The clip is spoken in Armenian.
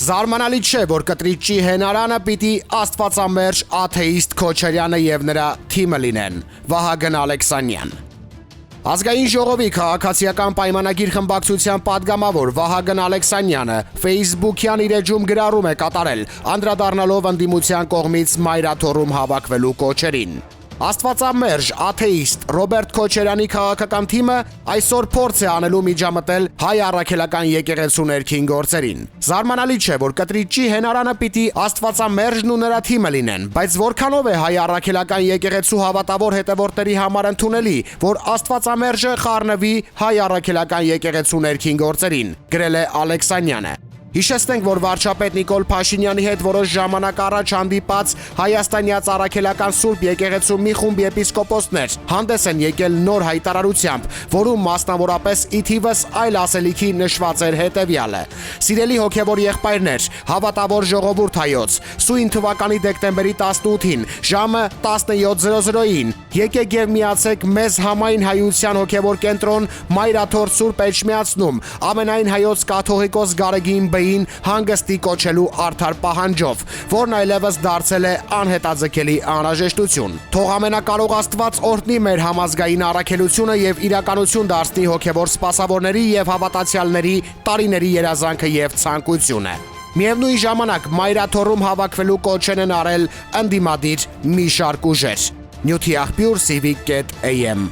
Զարմանալի չէ, որ կտրիճի հենարանը պիտի աստվածամերժ աթեիստ Քոչարյանը եւ նրա թիմը լինեն։ Վահագն Ալեքսանյան։ Ազգային ժողովի քաղաքացիական պայմանագիր խմբակցության падգամավոր Վահագն Ալեքսանյանը Facebook-յան իր էջում գրառում է կատարել, անդրադառնալով ընդդիմության կողմից մայրաթոռում հավաքվելու կոչերին։ Աստվածամերժ աթեիստ Ռոբերտ Քոչարյանի քաղաքական թիմը այսօր փորձ է անելու միջամտել հայ առաքելական եկեղեցու ներքին գործերին։ Զարմանալի չէ, որ կտրիճի հենարանը պիտի աստվածամերժն ու նրա թիմը լինեն, բայց որքանով է հայ առաքելական եկեղեցու հավատավոր հետևորդների համար ընդունելի, որ աստվածամերժը խառնվի հայ առաքելական եկեղեցու ներքին գործերին, գրել է Ալեքսանյանը։ Հիշեցնենք, որ վարչապետ Նիկոլ Փաշինյանի հետ որոշ ժամանակ առաջ հանդիպած հայաստանյաց առաքելական Սուրբ եկեղեցու մի խումբ եպիսկոպոսներ հանդես են եկել նոր հայտարարությամբ, որում մասնավորապես ի թիվս այլ ասելիքի նշված էր հետևյալը. «Սիրելի հոգևոր եղբայրներ, հավատավոր ժողովուրդ հայոց, սույն թվականի դեկտեմբերի 18-ին ժամը 17:00-ին եկեք եւ միացեք մեզ համայն հայության հոգևոր կենտրոն Մայրաթոռ Սուրբ Էջմիածնում ամենայն հայոց կաթողիկոս Գարեգին հանգստի կոչելու արդար պահանջով, որն այլևս դարձել է անհետաձգելի անհրաժեշտություն։ Թող ամենակարող Աստված օրհնի մեր համազգային առաքելությունը եւ իրականություն դարձնի հոգեվոր սպասավորների եւ հավատացյալների տարիների երազանքը եւ ցանկությունը»։ Միևնույն ժամանակ Մայրաթոռում հավաքվելու կոչ են արել ընդդիմադիր մի շարք ուժեր։ Նյութի աղբյուր Civic.am